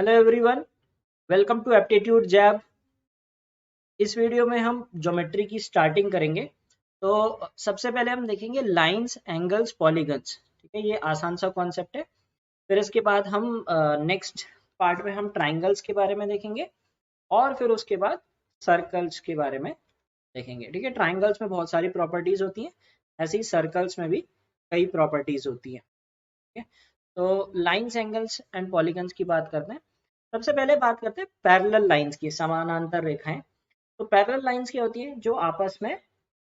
Hello everyone, welcome to aptitude jab. इस video में हम ज्योमेट्री की स्टार्टिंग करेंगे। तो सबसे पहले हम देखेंगे लाइंस, एंगल्स, पॉलीगन्स। ठीक है, ये आसान सा कॉन्सेप्ट है। फिर इसके बाद हम नेक्स्ट पार्ट में हम ट्राइंगल्स के बारे में देखेंगे और फिर उसके बाद सर्कल्स के बारे में देखेंगे। ठीक है, ट्राइंगल्स में बहुत सारी प्रॉपर्टीज होती हैं, ऐसे ही सर्कल्स में भी कई प्रॉपर्टीज होती हैं। ठीक है, तो लाइंस, एंगल्स एंड पॉलीगन्स की बात करते हैं। सबसे पहले बात करते हैं पैरेलल लाइंस की, समानांतर रेखाएं। तो पैरेलल लाइंस क्या होती हैं? जो आपस में,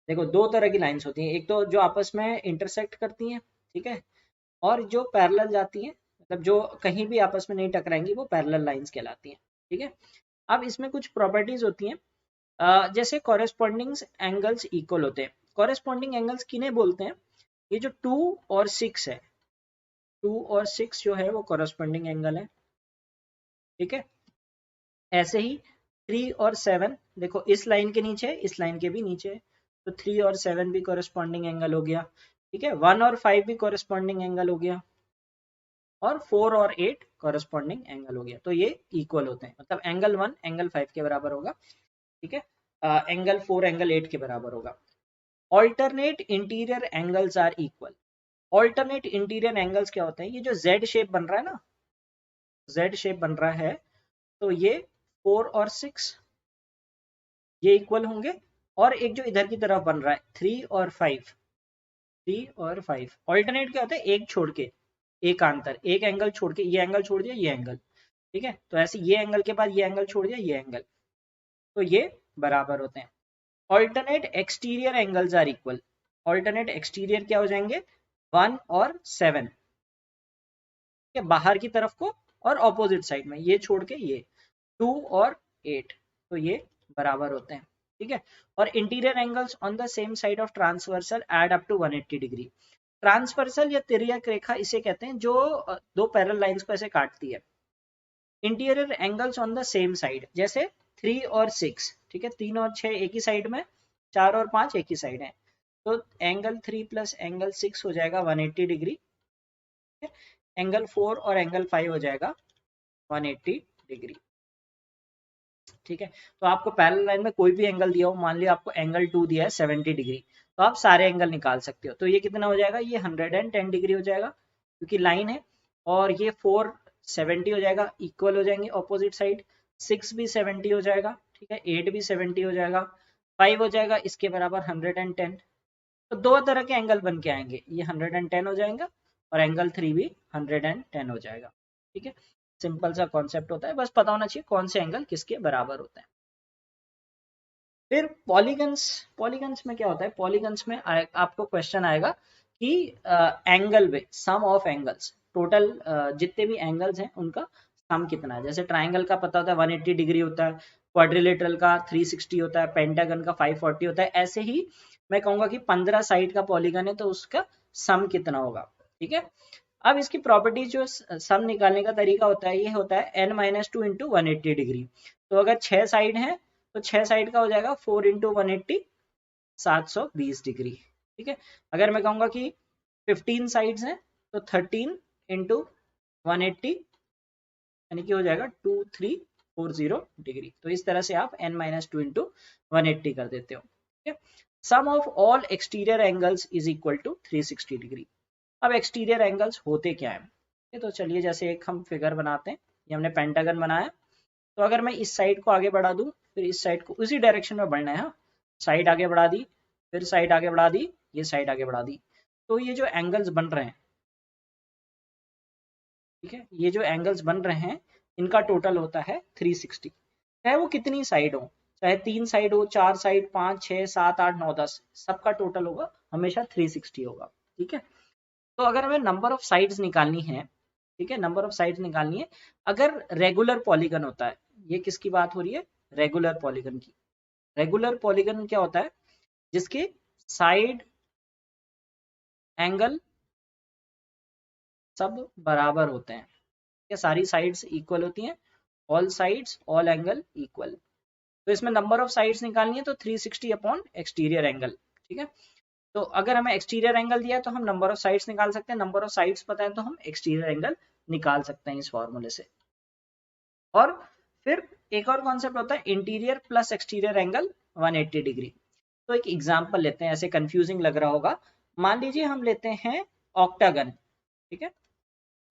देखो दो तरह की लाइंस होती हैं। एक तो जो आपस में इंटरसेक्ट करती हैं, ठीक है, और जो पैरेलल जाती हैं, मतलब जो कहीं भी आपस में नहीं टकराएंगी, वो पैरेलल लाइंस कहलाती हैं। ठीक है, अब इसमें कुछ प्रॉपर्टीज होती हैं, जैसे कॉरेस्पॉन्डिंग एंगल्स इक्वल होते हैं। कॉरेस्पॉन्डिंग एंगल्स किन्हें बोलते हैं? ये जो 2 और 6 है, 2 और 6 जो है वो कॉरेस्पॉन्डिंग एंगल है। ठीक है, ऐसे ही 3 और 7, देखो इस लाइन के नीचे, इस लाइन के भी नीचे, तो 3 और 7 भी कॉरेस्पॉन्डिंग एंगल हो गया। ठीक है, 1 और 5 भी कॉरेस्पॉन्डिंग एंगल हो गया, और 4 और 8 कॉरेस्पॉन्डिंग एंगल हो गया। तो ये इक्वल होते हैं, मतलब एंगल 1 एंगल 5 के बराबर होगा। ठीक है, एंगल 4 एंगल 8 के बराबर होगा। Alternate interior angles are equal. Alternate interior angles क्या होते हैं? ये जो जेड शेप बन रहा है ना, जेड शेप बन रहा है, तो ये 4 और 6 ये इक्वल होंगे। और एक जो इधर की तरफ बन रहा है 3 और 5, 3 और 5 ऑल्टरनेट क्या होता है? एक छोड़ के, एक अंतर, एक एंगल छोड़ के, ये एंगल छोड़ दिया, ये एंगल। ठीक है, तो ऐसे ये एंगल के बाद ये एंगल छोड़ दिया, ये एंगल, तो ये बराबर होते हैं। Alternate exterior angles are equal. Alternate exterior क्या हो जाएंगे? 1 और 7, के बाहर की तरफ को, और ऑपोजिट साइड में ये छोड़ के ये 2 और 8, तो ये बराबर होते हैं। ठीक है, और interior angles on the same side of transversal add up to 180 degree. Transversal या तिर्यक रेखा इसे कहते हैं जो दो पैरेलल लाइंस को ऐसे काटती है। Interior angles on the same side, जैसे 3 और 6, ठीक है, 3 और 6 एक ही साइड में, 4 और 5 एक ही साइड है, तो एंगल 3 प्लस एंगल 6 हो जाएगा 180 डिग्री। एंगल 4 और एंगल 5 हो जाएगा 180 डिग्री। ठीक है, तो आपको पैरेलल लाइन में कोई भी एंगल दिया हो, मान लिया आपको एंगल 2 दिया है 70 डिग्री, तो आप सारे एंगल निकाल सकते हो। तो ये कितना हो जाएगा? ये 110 डिग्री हो जाएगा, क्योंकि लाइन है। और ये 4 70 हो जाएगा, इक्वल हो जाएंगे ऑपोजिट साइड। 6 भी 70 हो जाएगा, ठीक है, 8 भी 70 हो जाएगा, 5 हो जाएगा इसके बराबर 110। तो दो तरह के एंगल बन के आएंगे, ये 110 हो जाएगा और एंगल 3 भी 110 हो जाएगा। ठीक है, सिंपल सा कॉन्सेप्ट होता है, बस पता होना चाहिए कौन से एंगल किसके बराबर होता है। फिर पॉलीगन्स, पॉलीगन्स में क्या होता है? पॉलीगन्स में आपको क्वेश्चन आएगा कि एंगल में सम ऑफ एंगल्स, टोटल जितने भी एंगल्स हैं उनका सम कितना है। जैसे ट्राइंगल का पता होता है 180 डिग्री होता है, क्वाड्रिलेटरल का 360 होता है, पेंटागन का 540 होता है। ऐसे ही मैं कहूंगा कि 15 साइड का पॉलीगन है, तो उसका सम कितना होगा। ठीक है, अब इसकी प्रॉपर्टीज, जो सम निकालने का तरीका होता है, ये होता है n-2 इंटू 180 डिग्री। तो अगर 6 साइड है, तो 6 साइड का हो जाएगा 4 इंटू 180, 720 डिग्री। ठीक है, अगर मैं कहूंगा कि 15 साइड्स हैं, तो 13 इंटू 180, यानी कि हो जाएगा 2340 डिग्री। तो इस तरह से आप n-2 इंटू 180 कर देते हो। ठीक है, sum of all exterior angles is equal to 360 degree. अब एक्सटीरियर एंगल्स होते क्या है? तो चलिए, जैसे एक हम फिगर बनाते हैं, ये हमने पेंटागन बनाया। तो अगर मैं इस साइड को आगे बढ़ा दूं, फिर इस साइड को उसी डायरेक्शन में बढ़ना है। हाँ, साइड आगे बढ़ा दी, फिर साइड आगे बढ़ा दी, ये साइड आगे बढ़ा दी, तो ये जो एंगल्स बन रहे हैं, ठीक है, ये जो एंगल्स बन रहे हैं, इनका टोटल होता है 360। चाहे वो कितनी साइड हो, चाहे 3 साइड हो, 4 साइड, 5 6 7 8 9 10, सबका टोटल होगा हमेशा 360 होगा। ठीक है, तो अगर हमें नंबर ऑफ साइड्स निकालनी है, ठीक है, नंबर ऑफ साइड्स निकालनी है, अगर रेगुलर पॉलीगन होता है, ये किसकी बात हो रही है? रेगुलर पॉलीगन की। रेगुलर पॉलीगन क्या होता है? जिसके साइड एंगल सब बराबर होते हैं। ये सारी साइड्स इक्वल होती हैं, all sides all angle equal. तो इसमें नंबर ऑफ साइड्स निकालनी है, तो 360 अपॉन एक्सटीरियर एंगल। ठीक है, तो अगर हमें एक्सटीरियर एंगल दिया है, तो हम नंबर ऑफ साइड्स निकाल सकते हैं, नंबर ऑफ साइड्स पता है तो हम एक्सटीरियर एंगल निकाल सकते हैं इस फॉर्मूले से। और फिर एक और कॉन्सेप्ट होता है interior plus exterior angle 180 degree. तो एक एग्जांपल लेते हैं, ऐसे कंफ्यूजिंग लग रहा होगा। मान लीजिए हम लेते हैं ऑक्टागन, ठीक है।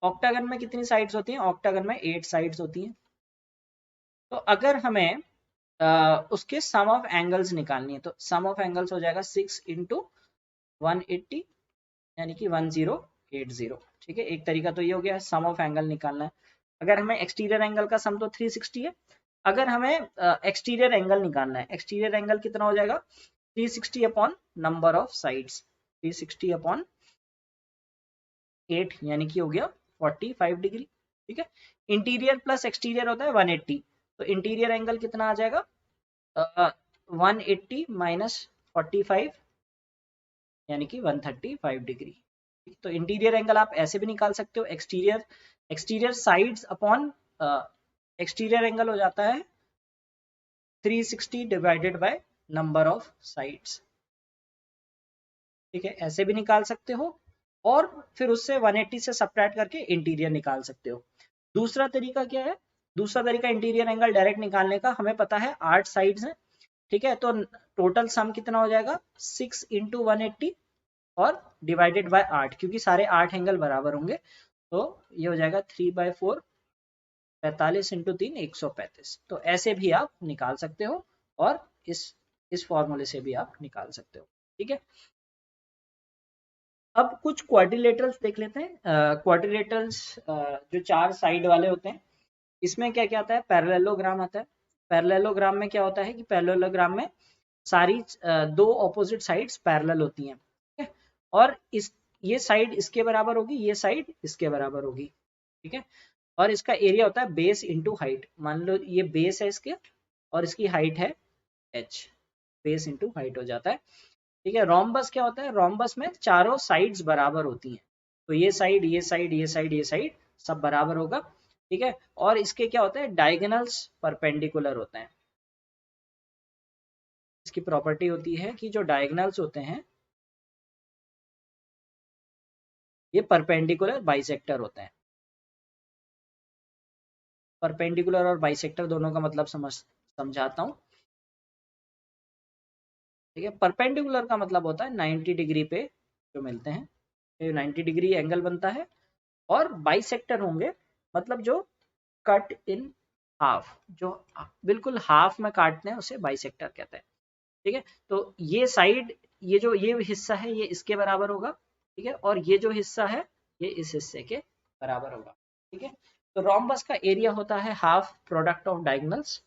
ऑक्टागन में कितनी साइड्स होती हैं? ऑक्टागन में 8 साइड्स होती हैं। तो अगर हमें उसके सम ऑफ एंगल्स निकालनी है तो सम ऑफ एंगल्स हो जाएगा 6 इंटू 180 यानी कि 1080, ठीक है। एक तरीका तो ये हो गया सम ऑफ एंगल निकालना है। अगर हमें एक्सटीरियर एंगल का सम तो 360 है। अगर हमें एक्सटीरियर एंगल निकालना है, एक्सटीरियर एंगल कितना हो जाएगा? 360 upon number of sides, 360 upon 8 यानी कि हो गया 45 डिग्री, ठीक है। इंटीरियर प्लस एक्सटीरियर होता है 180, तो इंटीरियर एंगल कितना आ जाएगा? 180 माइनस 45 यानी कि 135 डिग्री। तो इंटीरियर एंगल आप ऐसे भी निकाल सकते हो, exterior sides upon exterior angle हो जाता है 360 divided by number of sides, ठीक है। ऐसे भी निकाल सकते हो और फिर उससे 180 से सब्ट्रैक्ट करके इंटीरियर निकाल सकते हो। दूसरा तरीका क्या है? दूसरा तरीका इंटीरियर एंगल डायरेक्ट निकालने का, हमें पता है 8 साइड्स हैं, ठीक है। तो टोटल सम कितना हो जाएगा? 6 इंटू 180 और डिवाइडेड बाय 8, क्योंकि सारे 8 एंगल बराबर होंगे तो ये हो जाएगा 3/4, 45 इंटू 3 135। तो ऐसे भी आप निकाल सकते हो और इस फॉर्मूले से भी आप निकाल सकते हो, ठीक है। अब कुछ क्वाड्रिलेटरल्स देख लेते हैं। क्वाड्रिलेटरल्स जो 4 साइड वाले होते हैं, इसमें क्या क्या आता है? पैरेललोग्राम आता है। पैरेललोग्राम में क्या होता है कि पैरेललोग्राम में सारी 2 ऑपोजिट साइड्स पैरेलल होती हैं, ठीक है। और ये साइड इसके बराबर होगी, ये साइड इसके बराबर होगी, ठीक है। और इसका एरिया होता है बेस इंटू हाइट। मान लो ये बेस है इसके और इसकी हाइट है h, बेस इंटू हाइट हो जाता है, ठीक है। रोम्बस क्या होता है? रोम्बस में चारों साइड्स बराबर होती हैं, तो ये साइड ये साइड ये साइड ये साइड सब बराबर होगा, ठीक है। और इसके क्या होता है? डायगोनल्स परपेंडिकुलर होते हैं। इसकी प्रॉपर्टी होती है कि जो डायगोनल्स होते हैं ये परपेंडिकुलर बाइसेक्टर होते हैं। परपेंडिकुलर और बाइसेक्टर दोनों का मतलब समझाता हूँ, ठीक है। परपेंडिकुलर का मतलब होता है 90 डिग्री पे जो मिलते हैं, 90 डिग्री एंगल बनता है। और बाइसेक्टर होंगे मतलब जो कट इन हाफ, जो बिल्कुल हाफ में काटते हैं उसे बाइसेक्टर कहते हैं, ठीक है। तो ये साइड, ये हिस्सा है ये इसके बराबर होगा, ठीक है। और ये जो हिस्सा है ये इस हिस्से के बराबर होगा, ठीक है। तो रोम्बस का एरिया होता है हाफ प्रोडक्ट ऑफ डायगोनल्स,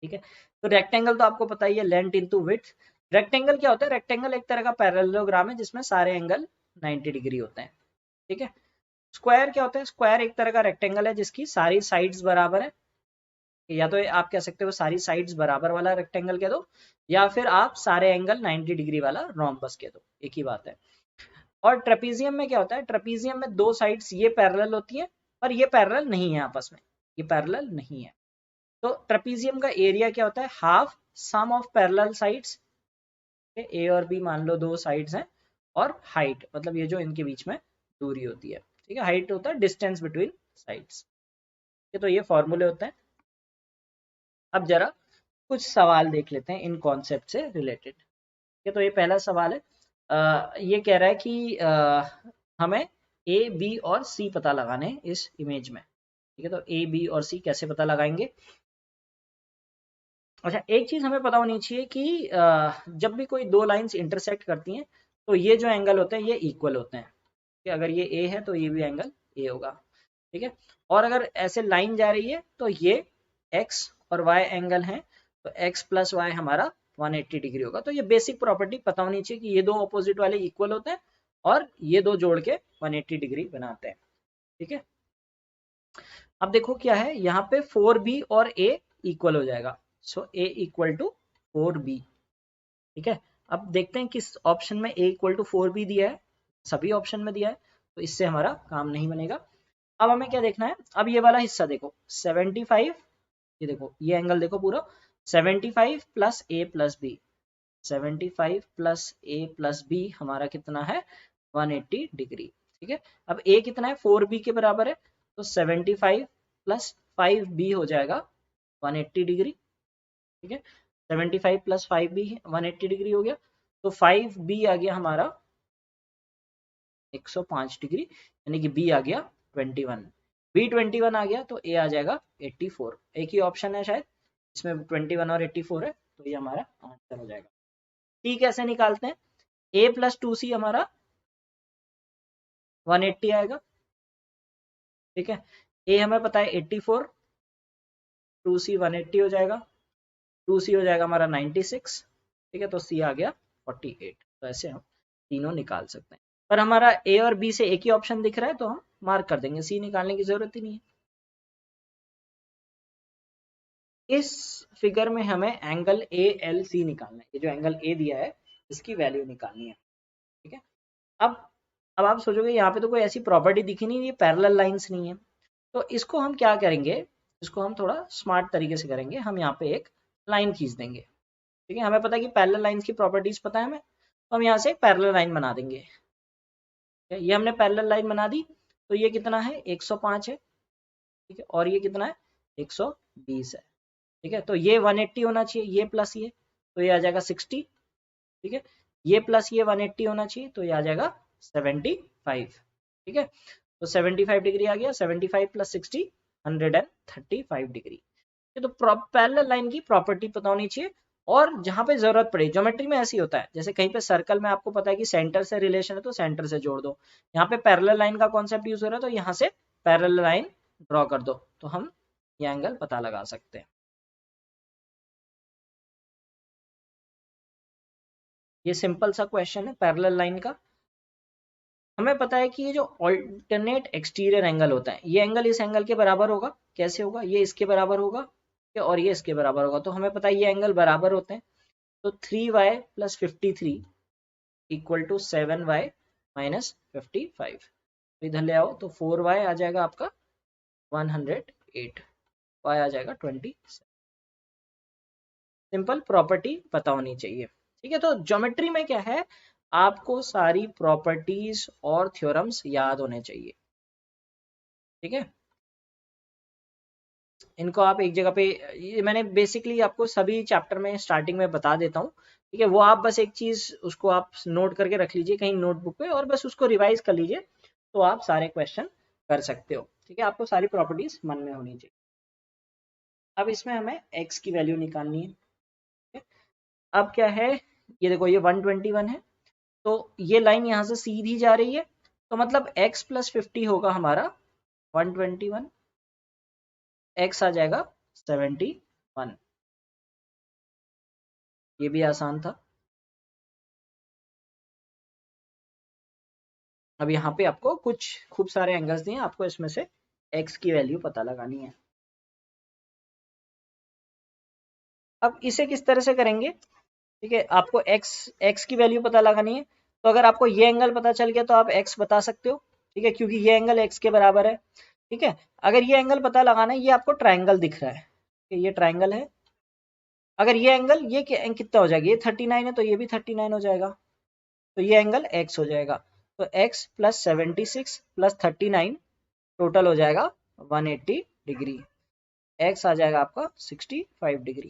ठीक है। तो रेक्टेंगल तो आपको पता ही है, लेंथ इनटू विड्थ। रेक्टेंगल क्या होता है? रेक्टेंगल एक तरह का पैरेललोग्राम है जिसमें सारे एंगल 90 डिग्री होते हैं, ठीक है। स्क्वायर क्या होता है? स्क्वायर एक तरह का रेक्टेंगल है जिसकी सारी साइड्स बराबर है, या तो आप कह सकते हो सारी साइड्स बराबर वाला रेक्टेंगल कह दो, या फिर आप सारे एंगल 90 डिग्री वाला रोम्बस कह दो, एक ही बात है। और ट्रेपीजियम में क्या होता है? ट्रेपीजियम में 2 साइड्स ये पैरेलल होती हैं और ये पैरेलल नहीं है आपस में, ये पैरेलल नहीं है। तो ट्रेपीजियम का एरिया क्या होता है? Half sum of parallel sides, A और बी मान लो 2 साइड्स हैं, और हाइट मतलब ये जो इनके बीच में दूरी होती है, ठीक है। हाइट होता है डिस्टेंस बिटवीन साइड्स, तो ये फॉर्मूले होते हैं। अब जरा कुछ सवाल देख लेते हैं इन कॉन्सेप्ट से रिलेटेड, ठीक है। तो ये पहला सवाल है, ये कह रहा है कि हमें ए बी और सी पता लगाने हैं इस इमेज में, ठीक है। तो ए बी और सी कैसे पता लगाएंगे? अच्छा, एक चीज हमें पता होनी चाहिए कि जब भी कोई 2 लाइंस इंटरसेक्ट करती हैं तो ये जो एंगल होते हैं ये इक्वल होते हैं, कि अगर ये ए है तो ये भी एंगल ए होगा, ठीक है। और अगर ऐसे लाइन जा रही है तो ये एक्स और वाई एंगल है, तो एक्स प्लस वाई हमारा 180 डिग्री होगा। तो ये बेसिक प्रॉपर्टी पता होनी चाहिए कि ये 2 ऑपोजिट वाले इक्वल होते हैं और ये 2 जोड़ के 180 डिग्री बनाते हैं, ठीक है। अब देखो क्या है, यहाँ पे 4b और a इक्वल हो जाएगा, सो a इक्वल टू 4b, ठीक है। अब देखते हैं किस ऑप्शन में a इक्वल टू 4b दिया है, सभी ऑप्शन में दिया है, तो इससे हमारा काम नहीं बनेगा। अब हमें क्या देखना है? अब ये वाला हिस्सा देखो 75, ये देखो ये एंगल देखो पूरा 75 plus a plus B, 75 plus a plus B हमारा कितना है? 180 डिग्री, ठीक है। अब a कितना है? 4b के बराबर है, तो 75 प्लस 5b हो जाएगा 180 डिग्री, ठीक है। 75 प्लस 5b 180 डिग्री हो गया, तो 5b आ गया हमारा 105 डिग्री, यानी कि b आ गया 21, b 21 आ गया तो a आ जाएगा 84। एक ही ऑप्शन है शायद इसमें 21 और 84 है, तो ये हमारा आंसर हो जाएगा। t कैसे निकालते हैं, a प्लस 2c हमारा 180 आएगा, ठीक है। a हमें पता है 84, 2c 180 हो जाएगा, 2c हो जाएगा हमारा 96, ठीक है, तो c आ गया 48। तो ऐसे हम तीनों निकाल सकते हैं, पर हमारा a और b से एक ही ऑप्शन दिख रहा है तो हम मार्क कर देंगे, c निकालने की जरूरत ही नहीं है। इस फिगर में हमें एंगल ALC निकालना है, ये जो एंगल A दिया है इसकी वैल्यू निकालनी है, ठीक है। अब आप सोचोगे यहाँ पे तो कोई ऐसी प्रॉपर्टी दिखी नहीं, ये पैरेलल लाइंस नहीं है, तो इसको हम क्या करेंगे, इसको हम थोड़ा स्मार्ट तरीके से करेंगे, हम यहाँ पे एक लाइन खींच देंगे, ठीक है। हमें पता है कि पैरेलल लाइंस की प्रॉपर्टीज पता है हमें, तो हम यहाँ से एक पैरेलल लाइन बना देंगे, ये हमने पैरेलल लाइन बना दी, तो ये कितना है 105 है, ठीक है, और ये कितना है 120 है, ठीक है। तो ये 180 होना चाहिए, ये प्लस ये, तो ये आ जाएगा 60, ठीक है। ये प्लस ये 180 होना चाहिए, तो ये आ जाएगा 75, ठीक है। तो 75 डिग्री आ गया, 75 प्लस 60 135 डिग्री। तो पैरेलल लाइन की प्रॉपर्टी पता होनी चाहिए, और जहां पे जरूरत पड़े, ज्योमेट्री में ऐसे ही होता है, जैसे कहीं पे सर्कल में आपको पता है कि सेंटर से रिलेशन है तो सेंटर से जोड़ दो, यहाँ पे पैरेलल लाइन का कॉन्सेप्ट यूज हो रहा है तो यहाँ से पैरेलल लाइन ड्रॉ कर दो, तो हम ये एंगल पता लगा सकते हैं। ये सिंपल सा क्वेश्चन है पैरेलल लाइन का। हमें पता है कि ये जो ऑल्टरनेट एक्सटीरियर एंगल होता है, ये एंगल इस एंगल के बराबर होगा, कैसे होगा, ये इसके बराबर होगा और ये इसके बराबर होगा, तो हमें पता है ये एंगल बराबर होते हैं, तो 3y plus 53 equal to 7y minus 55, इधर ले आओ तो 4y आ जाएगा आपका 108, y आ जाएगा 27। सिंपल प्रॉपर्टी पता होनी चाहिए, ठीक है। तो ज्योमेट्री में क्या है, आपको सारी प्रॉपर्टीज और थ्योरम्स याद होने चाहिए, ठीक है। इनको आप एक जगह पे, ये मैंने बेसिकली आपको सभी चैप्टर में स्टार्टिंग में बता देता हूँ, ठीक है। वो आप बस एक चीज उसको आप नोट करके रख लीजिए कहीं नोटबुक पे, और बस उसको रिवाइज कर लीजिए, तो आप सारे क्वेश्चन कर सकते हो, ठीक है। आपको सारी प्रॉपर्टीज मन में होनी चाहिए। अब इसमें हमें x की वैल्यू निकालनी है, ठीक है? अब क्या है, ये देखो ये 121 है, तो ये लाइन यहाँ से सीधी जा रही है, तो मतलब x प्लस 50 होगा हमारा 121, x आ जाएगा 71। ये भी आसान था। अब यहाँ पे आपको कुछ खूब सारे एंगल्स दिए, आपको इसमें से x की वैल्यू पता लगानी है। अब इसे किस तरह से करेंगे, ठीक है, आपको x की वैल्यू पता लगानी है, तो अगर आपको ये एंगल पता चल गया तो आप x बता सकते हो, ठीक है, क्योंकि ये एंगल x के बराबर है, ठीक है। अगर ये एंगल पता लगाना है, ये आपको ट्रायंगल दिख रहा है, ये ट्रायंगल है, अगर ये एंगल ये कितना हो जाएगा, ये 39 है तो ये भी 39 हो जाएगा, तो ये एंगल x हो जाएगा, तो x प्लस 76 प्लस 39 टोटल हो जाएगा 180 डिग्री, x आ जाएगा आपका 65 डिग्री,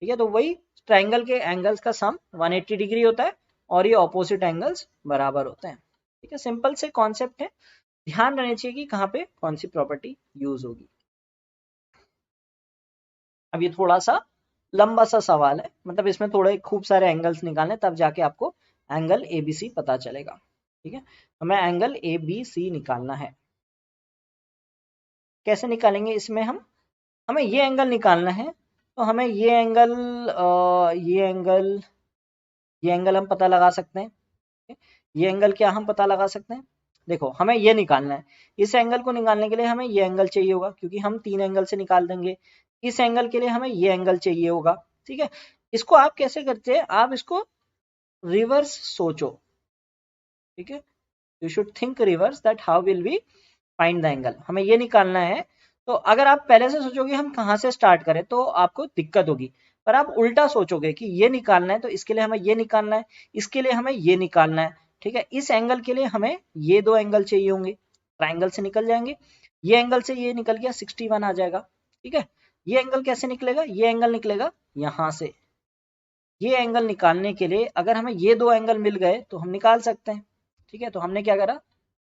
ठीक है। तो वही ट्रायंगल के एंगल्स का सम 180 डिग्री होता है, और ये ऑपोजिट एंगल्स बराबर होते हैं, ठीक है। सिंपल से कॉन्सेप्ट है, ध्यान रहना चाहिए कि कहाँ पे कौन सी प्रॉपर्टी यूज होगी। अब ये थोड़ा सा लंबा सा सवाल है, मतलब इसमें थोड़े खूब सारे एंगल्स निकालने, तब जाके आपको एंगल ABC पता चलेगा, ठीक है। हमें एंगल ABC निकालना है, कैसे निकालेंगे, इसमें हमें ये एंगल निकालना है, तो हमें ये एंगल हम पता लगा सकते हैं, ये एंगल क्या हम पता लगा सकते हैं, देखो हमें ये निकालना है, इस एंगल को निकालने के लिए हमें ये एंगल चाहिए होगा, क्योंकि हम 3 एंगल से निकाल देंगे, इस एंगल के लिए हमें ये एंगल चाहिए होगा, ठीक है। इसको आप कैसे करते हैं, आप इसको रिवर्स सोचो, ठीक है, you should think reverse that how will we find the angle. हमें ये निकालना है, तो अगर आप पहले से सोचोगे हम कहाँ से स्टार्ट करें तो आपको दिक्कत होगी, पर आप उल्टा सोचोगे कि ये निकालना है तो इसके लिए हमें ये निकालना है, इसके लिए हमें ये निकालना है, ठीक है। इस एंगल के लिए हमें ये 2 एंगल चाहिए होंगे, ट्राइंगल से निकल जाएंगे, ये एंगल से ये निकल गया 61 आ जाएगा। ठीक है, ये एंगल कैसे निकलेगा, ये एंगल निकलेगा यहाँ से। ये एंगल निकालने के लिए अगर हमें ये दो एंगल मिल गए तो हम निकाल सकते हैं। ठीक है, तो हमने क्या करा,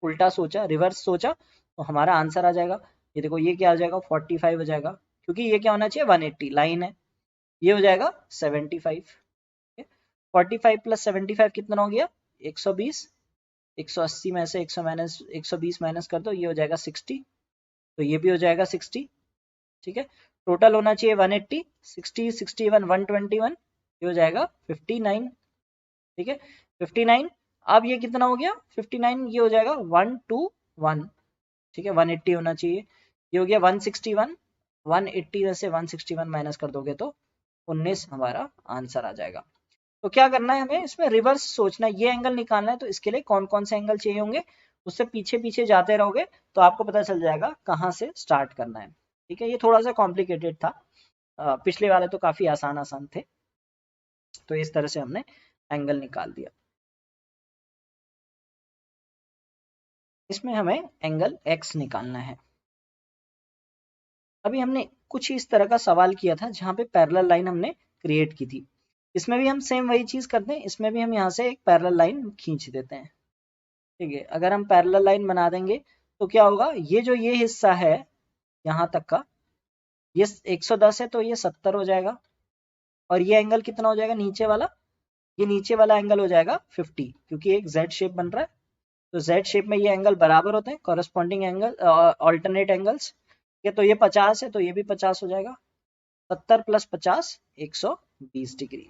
उल्टा सोचा, रिवर्स सोचा, तो हमारा आंसर आ जाएगा। ये देखो ये क्या आ जाएगा 45 हो जाएगा, क्योंकि ये क्या होना चाहिए 180 लाइन है, ये हो जाएगा 75। 45 प्लस 75 कितना हो गया 120। 180 में से 120 माइनस कर दो, ये हो जाएगा 60, तो ये भी हो जाएगा 60। ठीक है, टोटल होना चाहिए 180, 60, 61, 121, ये हो जाएगा 59। ठीक है, 59। अब ये कितना हो गया 59, ये हो जाएगा 121। ठीक है, 180 होना चाहिए, ये हो गया 161। 180 में से 161 माइनस कर दोगे तो 19 हमारा आंसर आ जाएगा। तो क्या करना है हमें, इसमें रिवर्स सोचना है, ये एंगल निकालना है, तो इसके लिए कौन कौन से एंगल चाहिए होंगे, उससे पीछे पीछे जाते रहोगे तो आपको पता चल जाएगा कहाँ से स्टार्ट करना है। ठीक है, ये थोड़ा सा कॉम्प्लिकेटेड था, पिछले वाले तो काफी आसान आसान थे। तो इस तरह से हमने एंगल निकाल दिया। इसमें हमें एंगल x निकालना है। अभी हमने कुछ इस तरह का सवाल किया था जहां पे पैरेलल लाइन हमने क्रिएट की थी। इसमें भी हम सेम वही चीज करते हैं, इसमें भी हम यहाँ से एक पैरेलल लाइन खींच देते हैं। ठीक है, अगर हम पैरेलल लाइन बना देंगे तो क्या होगा, ये जो ये हिस्सा है यहाँ तक का, ये 110 है तो ये 70 हो जाएगा, और ये एंगल कितना हो जाएगा नीचे वाला, ये नीचे वाला एंगल हो जाएगा 50, क्योंकि एक जेड शेप बन रहा है। तो जेड शेप में ये एंगल बराबर होते हैं, कॉरेस्पॉन्डिंग एंगल ऑल्टरनेट एंगल्स। ठीक है, तो ये 50 है तो ये भी 50 हो जाएगा, 70 प्लस 50 120 डिग्री।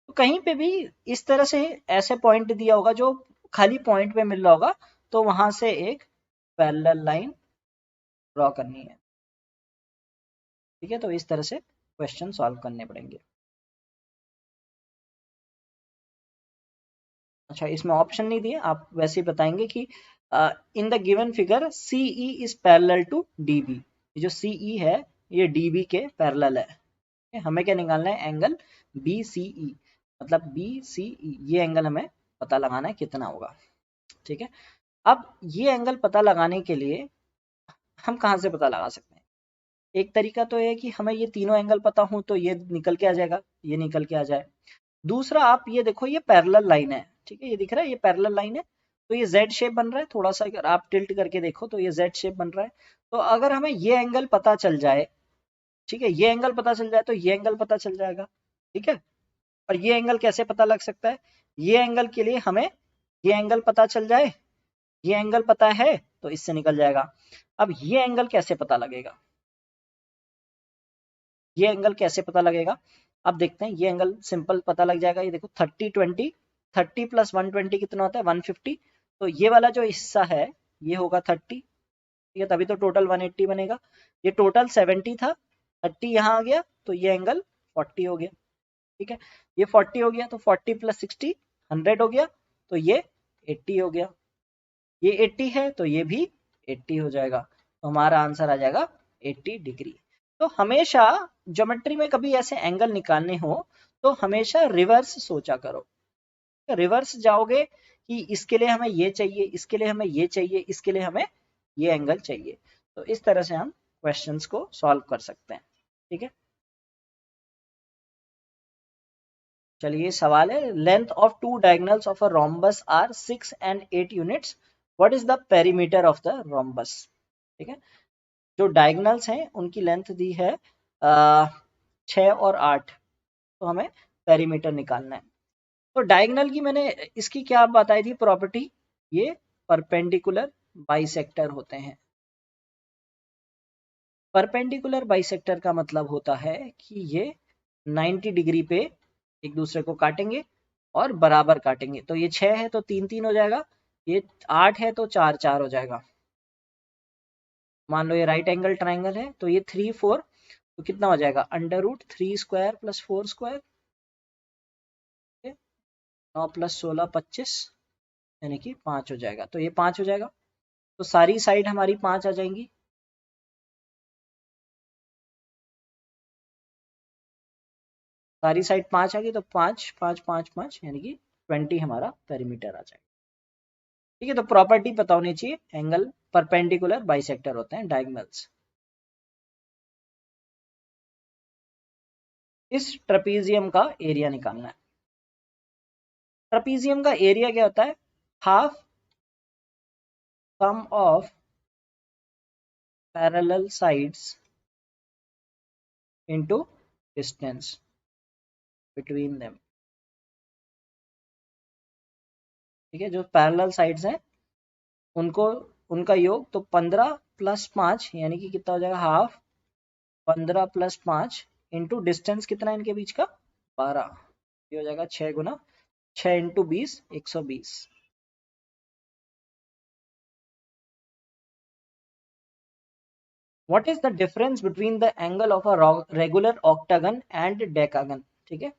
तो कहीं पे भी इस तरह से ऐसे पॉइंट दिया होगा जो खाली पॉइंट पे मिल रहा होगा, तो वहां से एक पैरेलल लाइन ड्रॉ करनी है। ठीक है, तो इस तरह से क्वेश्चन सॉल्व करने पड़ेंगे। अच्छा, इसमें ऑप्शन नहीं दिए, आप वैसे ही बताएंगे कि in the given figure CE is parallel to DB। जो CE है ये DB के पैरेलल है। हमें क्या निकालना है, एंगल BCE, मतलब BCE ये एंगल हमें पता लगाना है कितना होगा। ठीक है, अब ये एंगल पता लगाने के लिए हम कहाँ से पता लगा सकते हैं, एक तरीका तो है कि हमें ये तीनों एंगल पता हो तो ये निकल के आ जाएगा, ये निकल के आ जाए। दूसरा, आप ये देखो ये पैरेलल लाइन है, ठीक है, ये दिख रहा है ये पैरेलल लाइन है, तो ये जेड शेप बन रहा है, थोड़ा सा अगर आप टिल्ट करके देखो तो ये जेड शेप बन रहा है। तो अगर हमें ये एंगल पता चल जाए, ठीक है, ये एंगल पता चल जाए तो ये एंगल पता चल जाएगा। ठीक है, और ये एंगल कैसे पता लग सकता है, ये एंगल के लिए हमें ये एंगल पता चल जाए, ये एंगल पता है तो इससे निकल जाएगा। अब ये एंगल कैसे पता लगेगा, ये एंगल कैसे पता लगेगा, अब देखते हैं। ये एंगल सिंपल पता लग जाएगा, ये देखो 30 20, 30 प्लस 120 कितना होता है 150, तो ये वाला जो हिस्सा है ये होगा 30। ठीक है, तभी तो टोटल 180 बनेगा। ये टोटल 70 था, 30 यहाँ आ गया तो ये एंगल 40 हो गया। ठीक है, ये 40 हो गया तो 40 प्लस 60 100 हो गया, तो ये 80 हो गया। ये 80 है तो ये भी 80 हो जाएगा, तो हमारा आंसर आ जाएगा 80 डिग्री। तो हमेशा ज्योमेट्री में कभी ऐसे एंगल निकालने हो तो हमेशा रिवर्स सोचा करो। रिवर्स जाओगे कि इसके लिए हमें ये चाहिए, इसके लिए हमें ये चाहिए, इसके लिए हमें ये एंगल चाहिए, तो इस तरह से हम क्वेश्चंस को सॉल्व कर सकते हैं। ठीक है, चलिए सवाल है, length of two diagonals of a rhombus are 6 and 8 units, what is the perimeter of the rhombus. ठीक है, जो डायगोनल्स हैं उनकी लेंथ दी है 6 और 8, तो हमें पेरीमीटर निकालना है। तो डायगोनल की मैंने इसकी क्या बताई थी प्रॉपर्टी, ये परपेंडिकुलर बाइसेक्टर होते हैं। परपेंडिकुलर बाइसेक्टर का मतलब होता है कि ये 90 डिग्री पे एक दूसरे को काटेंगे और बराबर काटेंगे। तो ये 6 है तो 3 3 हो जाएगा, ये 8 है तो 4 4 हो जाएगा। मान लो ये राइट एंगल ट्राइंगल है तो ये 3 4, तो कितना हो जाएगा √3 स्क्वायर प्लस 4 स्क्वायर, 9 प्लस 16 25, यानी कि 5 हो जाएगा। तो ये 5 हो जाएगा, तो सारी साइड हमारी 5 आ जाएंगी। सारी साइड 5 आ गई तो 5 5 5 5, यानी कि 20 हमारा पेरीमीटर आ जाएगा। ठीक है, तो प्रॉपर्टी पता होनी चाहिए एंगल परपेंडिकुलर बाइसेक्टर होते हैं, डायगोनल्स। इस ट्रेपीजियम का एरिया निकालना है। ट्रेपीजियम का एरिया क्या होता है? Half sum of parallel sides into distance between them. ठीक है, जो पैरेलल साइड्स हैं उनको उनका योग, तो 15 + 5 यानी कि कितना हो जाएगा? हाफ 15 + 5 इंटू डिस्टेंस कितना है इनके बीच का? 12। ये हो जाएगा 6 गुना 6 into 20 120। What is the difference between the angle of a regular octagon and decagon? ठीक है,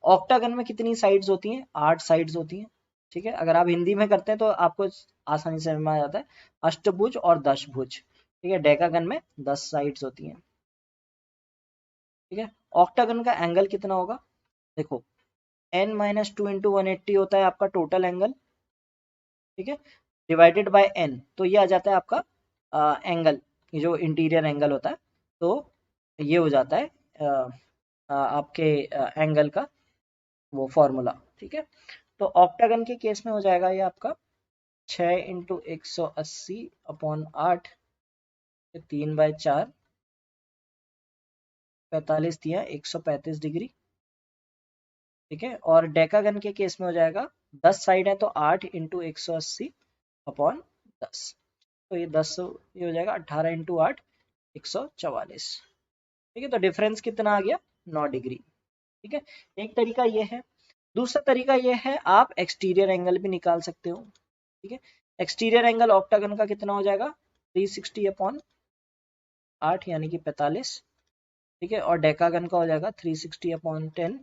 ऑक्टागन में कितनी साइड्स होती हैं? 8 साइड्स होती हैं। ठीक है, अगर आप हिंदी में करते हैं तो आपको आसानी से समझ में आ जाता है, अष्टभुज और दशभुज। ठीक है, डेकागन में 10 साइड्स होती हैं। ठीक है, ऑक्टागन का एंगल कितना होगा? देखो n-2 इंटू 180 होता है आपका टोटल एंगल। ठीक है, डिवाइडेड बाय n, तो ये आ जाता है आपका एंगल, जो इंटीरियर एंगल होता है, तो ये हो जाता है आपके एंगल का वो फॉर्मूला। ठीक है, तो ऑक्टागन के केस में हो जाएगा ये आपका 6 इंटू 180/8, 3/4, 45 दिया 135 डिग्री। ठीक है, और डेकागन के केस में हो जाएगा 10 साइड है तो 8 इंटू 180/10, तो ये 10, ये हो जाएगा 18 इंटू 8 144। ठीक है, तो डिफरेंस कितना आ गया? 9 डिग्री। ठीक है, एक तरीका ये है। दूसरा तरीका ये है, आप एक्सटीरियर एंगल भी निकाल सकते हो। ठीक है, एक्सटीरियर एंगल ऑक्टागन का कितना हो जाएगा? 360/8 यानी कि 45। ठीक है, और डेकागन का हो जाएगा 360/10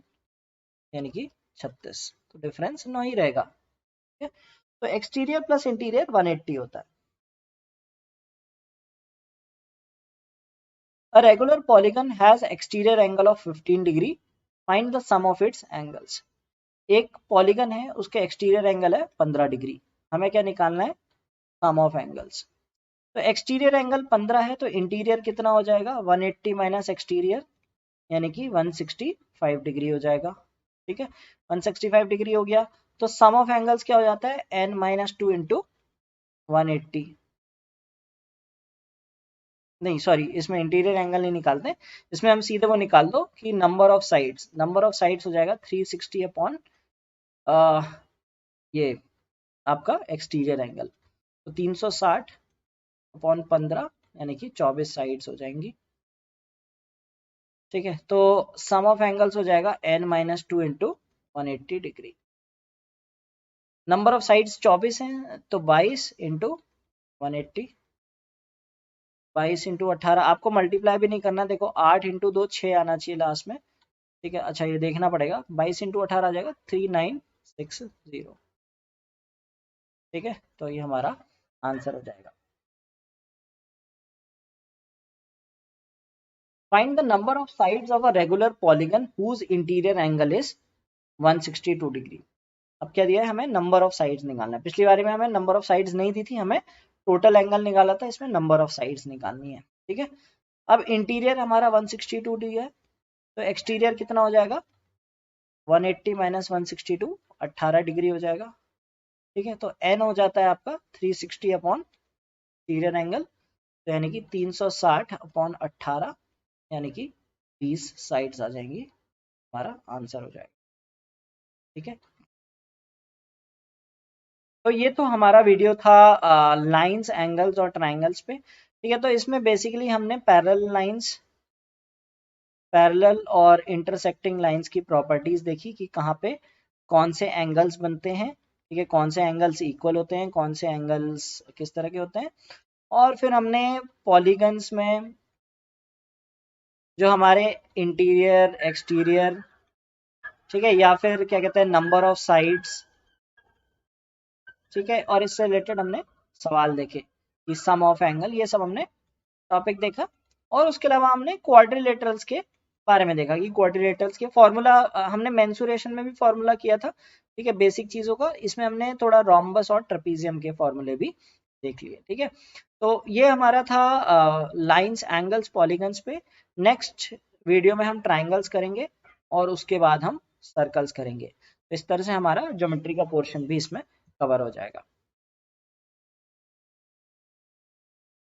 यानी कि 36। तो डिफरेंस 9 ही रहेगा। ठीक है, तो एक्सटीरियर प्लस इंटीरियर 180 होता है। A regular polygon has exterior angle of 15 degree. Find the sum of its angles. एक पॉलीगन है, उसके एक्सटीरियर एंगल है 15 डिग्री। हमें क्या निकालना है? Sum of angles. तो एक्सटीरियर एंगल 15 है तो इंटीरियर कितना हो जाएगा? 180 माइनस एक्सटीरियर यानी कि 165 डिग्री हो जाएगा। ठीक है, 165 डिग्री हो गया, तो सम ऑफ एंगल्स क्या हो जाता है? n-2 into 180। नहीं सॉरी, इसमें इंटीरियर एंगल नहीं निकालते, इसमें हम सीधे वो निकाल दो कि number of sides, number of sides हो जाएगा 360 अपॉन ये आपका एक्सटीरियर एंगल, तो 360/15 यानी कि 24 साइड्स हो जाएंगी। ठीक है, तो सम ऑफ एंगल्स हो जाएगा n-2 into 180 degree. Number of sides 24 हैं तो 22 इंटू 180, 22 इंटू 18। आपको मल्टीप्लाई भी नहीं करना, देखो 8 इंटू 2 6 आना चाहिए लास्ट में। ठीक है, अच्छा ये देखना पड़ेगा, 22 इंटू 18 आ जाएगा 3960। ठीक है, तो ये हमारा आंसर हो जाएगा। Find the number of sides of a regular polygon whose interior angle is 162 degree. अब क्या दिया है हमें? नंबर ऑफ साइड्स निकालना है। पिछली बारी में हमें नंबर ऑफ साइड्स नहीं दी थी, हमें टोटल एंगल निकाला था, इसमें नंबर ऑफ साइड्स निकालनी है। ठीक है, अब इंटीरियर हमारा 162 डिग्री है, तो एक्सटीरियर कितना हो जाएगा? 180 माइनस 162, 18 डिग्री हो जाएगा। ठीक है, तो n हो जाता है आपका 360 अपॉन इंटीरियर एंगल, तो यानी कि 360/18 यानी कि 20 साइड्स आ जाएंगी, हमारा आंसर हो जाएगा। ठीक है, तो ये तो हमारा वीडियो था लाइंस, एंगल्स और ट्राइंगल्स पे। ठीक है, तो इसमें बेसिकली हमने पैरेलल लाइंस, पैरेलल और इंटरसेक्टिंग लाइंस की प्रॉपर्टीज देखी कि कहाँ पे कौन से एंगल्स बनते हैं। ठीक है, कौन से एंगल्स इक्वल होते हैं, कौन से एंगल्स किस तरह के होते हैं। और फिर हमने पॉलीगन्स में जो हमारे इंटीरियर, एक्सटीरियर, ठीक है, या फिर क्या कहते हैं, नंबर ऑफ साइड्स, ठीक है, और इससे रिलेटेड हमने सवाल देखे कि सम ऑफ एंगल, ये सब हमने टॉपिक देखा। और उसके अलावा हमने क्वाड्रिलेटरल्स के बारे में देखा कि क्वाड्रिलेटरल्स के फॉर्मूला, हमने मेंसुरेशन में भी फॉर्मूला किया था। ठीक है, बेसिक चीजों का, इसमें हमने थोड़ा रोम्बस और ट्रेपीजियम के फॉर्मूले भी देख लिए, ठीक है। तो ये हमारा था लाइंस, एंगल्स, पॉलीगन्स पे। नेक्स्ट वीडियो में हम ट्राइंगल्स करेंगे और उसके बाद हम सर्कल्स करेंगे। तो इस तरह से हमारा ज्योमेट्री का पोर्शन भी इसमें कवर हो जाएगा।